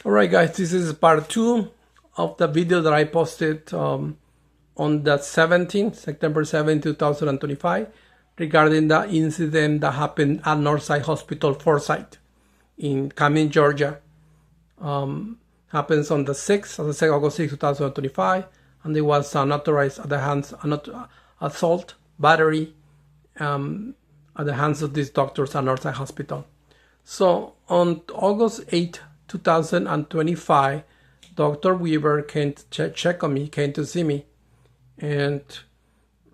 Alright guys, this is part 2 of the video that I posted on the September 17, 2025 regarding the incident that happened at Northside Hospital Fortsyth in Cumming, Georgia. Happens on the 6th, August 6, 2025, and it was unauthorized at the hands, assault, battery at the hands of these doctors at Northside Hospital. So on August 8, 2025, Dr. Weaver came to check on me, came to see me, and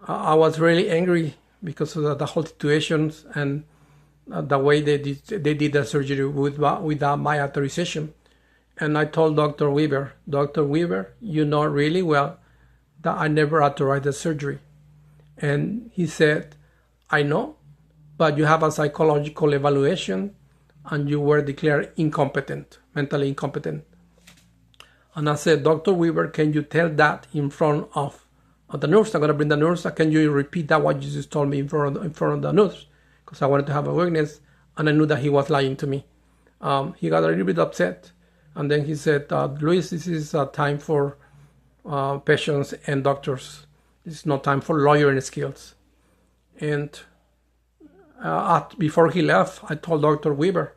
I was really angry because of the whole situation and the way they did the surgery without my authorization. And I told Dr. Weaver, you know really well that I never authorized the surgery. And he said, I know, but you have a psychological evaluation and you were declared incompetent, mentally incompetent. And I said, Dr. Weaver, can you tell that in front of the nurse? I'm going to bring the nurse. Can you repeat that, what you just told me in front of the nurse? Because I wanted to have a witness, and I knew that he was lying to me. He got a little bit upset. And then he said, Luis, this is a time for patients and doctors. This is not time for lawyering skills. And before he left, I told Dr. Weaver,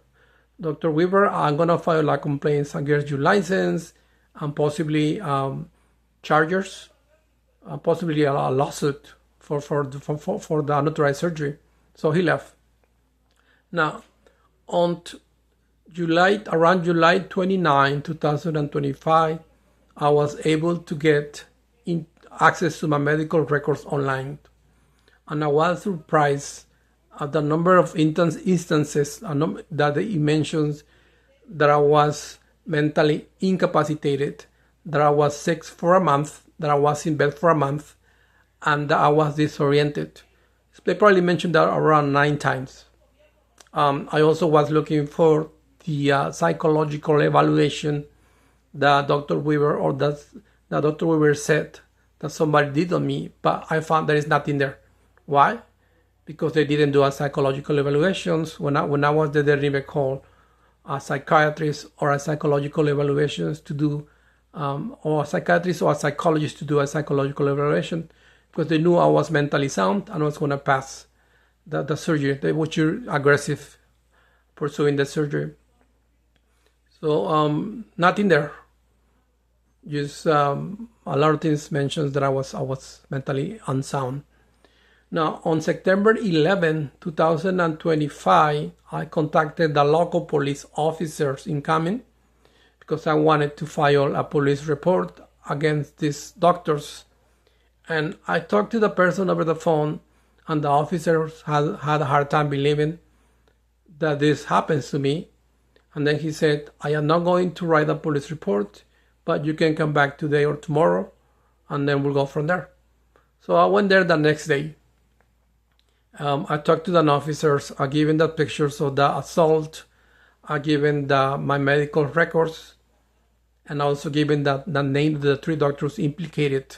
I'm going to file a complaint against your license and possibly charges, possibly a lawsuit for the unauthorized surgery. So he left. Now, around July 29, 2025, I was able to get access to my medical records online. And I was surprised at the number of instances that he mentions that I was mentally incapacitated, that I was sick for a month, that I was in bed for a month, and that I was disoriented. They probably mentioned that around 9 times. I also was looking for the psychological evaluation that Dr. Weaver that Dr. Weaver said that somebody did on me, but I found there is nothing there. Why? Because they didn't do a psychological evaluations. When I was there, they didn't call a psychiatrist or a psychological evaluations to do, or a psychiatrist or a psychologist to do a psychological evaluation, because they knew I was mentally sound and I was going to pass the surgery. They were aggressive pursuing the surgery. So nothing there. Just a lot of things mentions that I was mentally unsound. Now, on September 11, 2025, I contacted the local police officers in Cumming because I wanted to file a police report against these doctors. And I talked to the person over the phone, and the officers had a hard time believing that this happens to me. And then he said, I am not going to write a police report, but you can come back today or tomorrow, and then we'll go from there. So I went there the next day. I talked to the officers. I given the pictures of the assault. I given my medical records, and also given the name of the 3 doctors implicated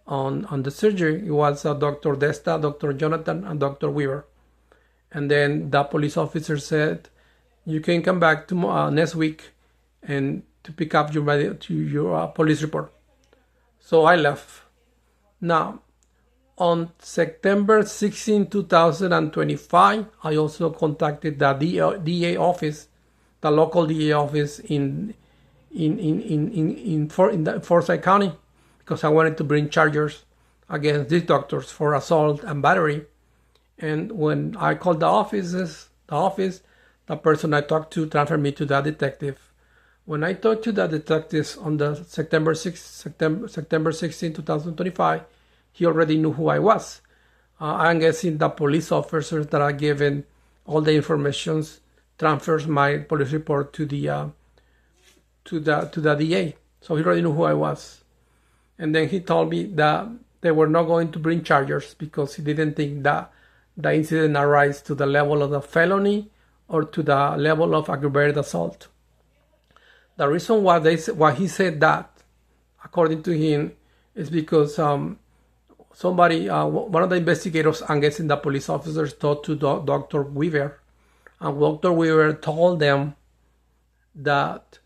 on the surgery. It was Dr. Desta, Dr. Jonathan, and Dr. Weaver. And then the police officer said, you can come back next week and to pick up your police report. So I left. Now, on September 16, 2025, I also contacted the DA office, the local DA office in Forsyth County, because I wanted to bring charges against these doctors for assault and battery. And when I called the office, the person I talked to transferred me to the detective. When I talked to the detectives on the September 16, 2025, he already knew who I was. I'm guessing the police officers that are given all the information transfers my police report to the DA. So he already knew who I was. And then he told me that they were not going to bring charges because he didn't think that the incident arose to the level of the felony or to the level of aggravated assault. The reason why he said that, according to him, is because one of the investigators, I'm guessing the police officers, talked to Dr. Weaver, and Dr. Weaver told them that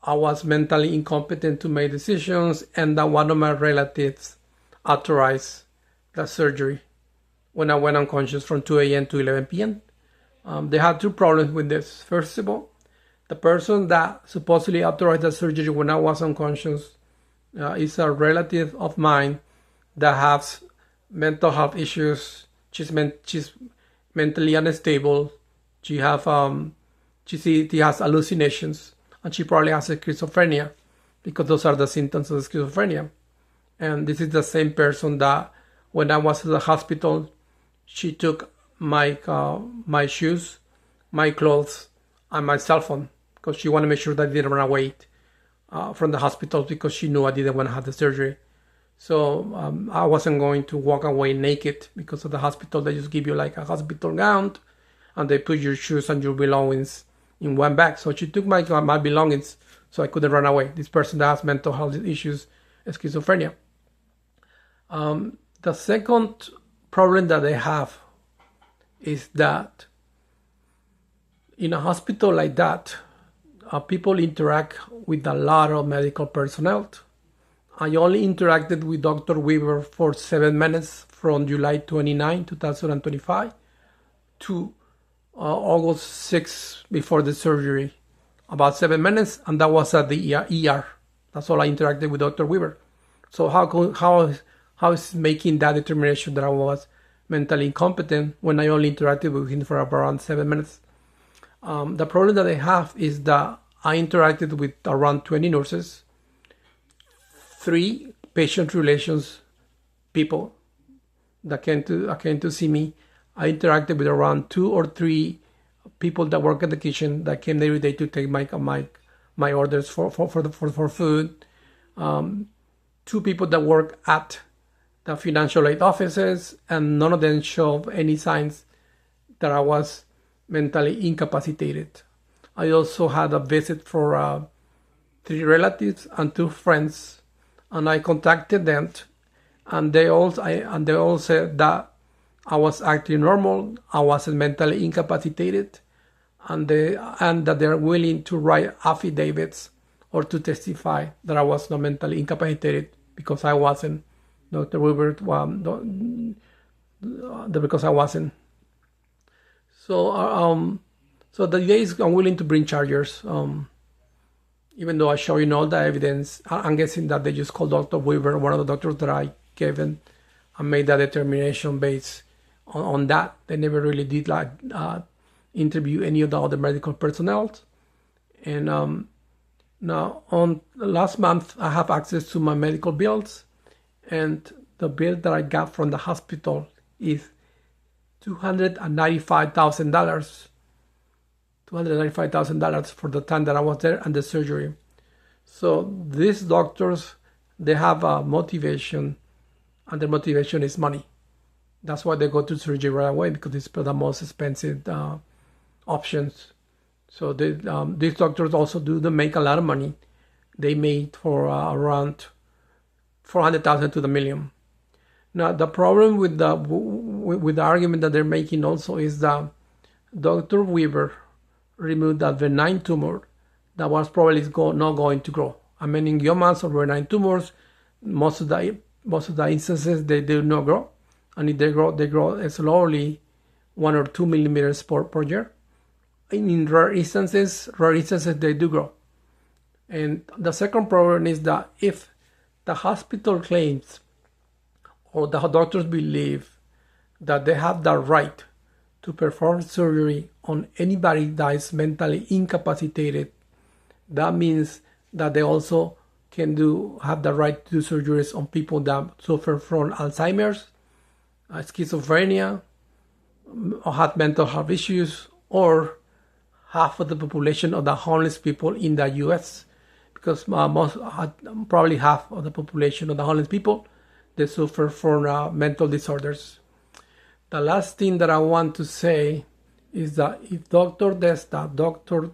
I was mentally incompetent to make decisions, and that one of my relatives authorized the surgery when I went unconscious from 2 a.m. to 11 p.m. They had two problems with this. First of all, the person that supposedly authorized the surgery when I was unconscious is a relative of mine that has mental health issues. She's mentally unstable. She has hallucinations, and she probably has schizophrenia, because those are the symptoms of schizophrenia. And this is the same person that, when I was at the hospital, she took my shoes, my clothes, and my cell phone, because she wanted to make sure that I didn't run away from the hospital, because she knew I didn't want to have the surgery. So I wasn't going to walk away naked, because of the hospital. They just give you like a hospital gown, and they put your shoes and your belongings in one bag. So she took my belongings, so I couldn't run away. This person that has mental health issues, schizophrenia. The second problem that they have is that in a hospital like that, people interact with a lot of medical personnel. I only interacted with Dr. Weaver for 7 minutes from July 29, 2025 to August 6 before the surgery. About 7 minutes, and that was at the ER. That's all I interacted with Dr. Weaver. So how is making that determination that I was mentally incompetent when I only interacted with him for around 7 minutes? The problem that I have is that I interacted with around 20 nurses, 3 patient relations people that came to see me. I interacted with around 2 or 3 people that work in the kitchen that came every day to take my orders for food. 2 people that work at the financial aid offices, and none of them showed any signs that I was mentally incapacitated. I also had a visit for 3 relatives and 2 friends, and I contacted them, and they all said that I was acting normal, I wasn't mentally incapacitated, and that they're willing to write affidavits or to testify that I was not mentally incapacitated, because I wasn't. Dr. Weaver, because I wasn't. So the DA is unwilling to bring charges, even though I show you all the evidence. I'm guessing that they just called Dr. Weaver, one of the doctors that I gave in, and made that determination based on that. They never really did interview any of the other medical personnel. And now, on last month, I have access to my medical bills, and the bill that I got from the hospital is $295,000. $295,000 for the time that I was there and the surgery. So these doctors, they have a motivation, and their motivation is money. That's why they go to surgery right away, because it's the most expensive options. So these doctors also do make a lot of money. They made for around $400,000 to the million. Now the problem with the argument that they're making also is that Dr. Weaver removed that benign tumor that was probably not going to grow. Meningiomas or benign tumors, most of the instances they do not grow, and if they grow slowly, 1 or 2 millimeters per year. In rare instances they do grow. And the second problem is that if the hospital claims, or the doctors believe, that they have the right to perform surgery on anybody that is mentally incapacitated, that means that they also can have the right to do surgeries on people that suffer from Alzheimer's, schizophrenia, or have mental health issues, or half of the population of the homeless people in the U.S., because probably half of the population of the homeless people, they suffer from mental disorders. The last thing that I want to say is that if Dr. Desta, Dr.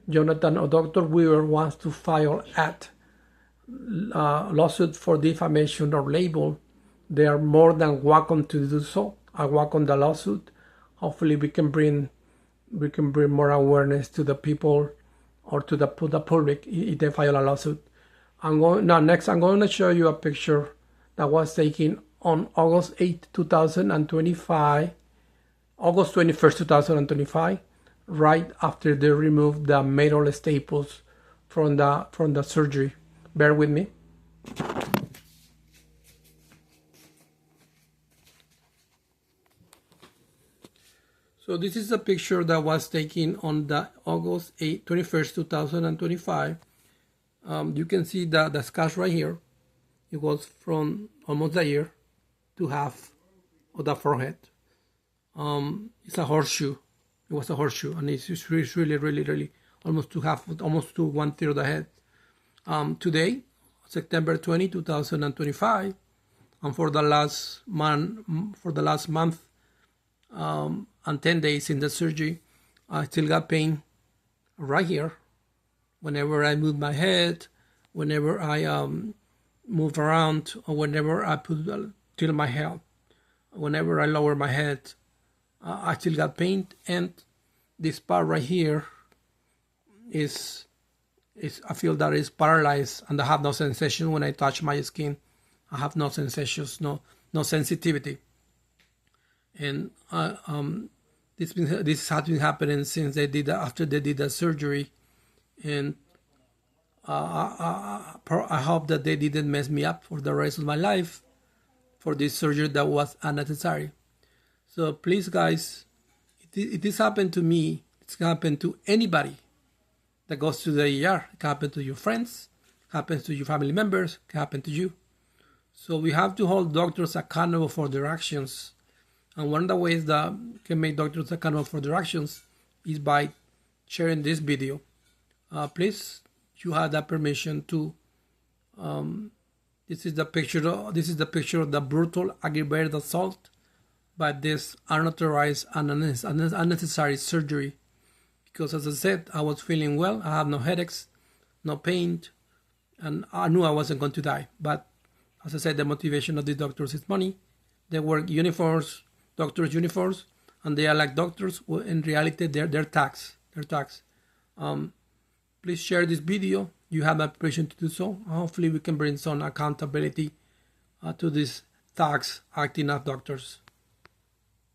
Jonathan, or Dr. Weaver wants to file a lawsuit for defamation or libel, they are more than welcome to do so. I welcome the lawsuit. Hopefully we can bring more awareness to the people or to the public if they file a lawsuit. Next I'm going to show you a picture that was taken on August 8, 2025, August 21st, 2025, right after they removed the metal staples from the surgery. Bear with me. So this is a picture that was taken on the August 21st, 2025. You can see the scars right here. It was from almost the ear to half of the forehead. It's a horseshoe. It was a horseshoe, and it's really almost to half, almost to 1/3 of the head. Today, September 20, 2025, and for the last month, and 10 days in the surgery, I still got pain right here. Whenever I move my head, whenever I move around, or whenever I tilt my head, whenever I lower my head, I still got pain. And this part right here is I feel that it's paralyzed, and I have no sensation when I touch my skin. I have no sensations, no sensitivity. And this has been happening since after they did the surgery, and I hope that they didn't mess me up for the rest of my life for this surgery that was unnecessary. So please, guys, if this happened to me, it's gonna happen to anybody that goes to the ER. It can happen to your friends, happens to your family members, can happen to you. So we have to hold doctors accountable for their actions. And one of the ways that can make doctors accountable for their actions is by sharing this video. Please, you have that permission to. This is the picture of the brutal, aggravated assault by this unauthorized and unnecessary surgery. Because, as I said, I was feeling well. I have no headaches, no pain, and I knew I wasn't going to die. But as I said, the motivation of the doctors is money. They wear uniforms, doctors' uniforms, and they are like doctors. Well, in reality, they're tax. Please share this video. You have the permission to do so. Hopefully, we can bring some accountability to these thugs acting as doctors.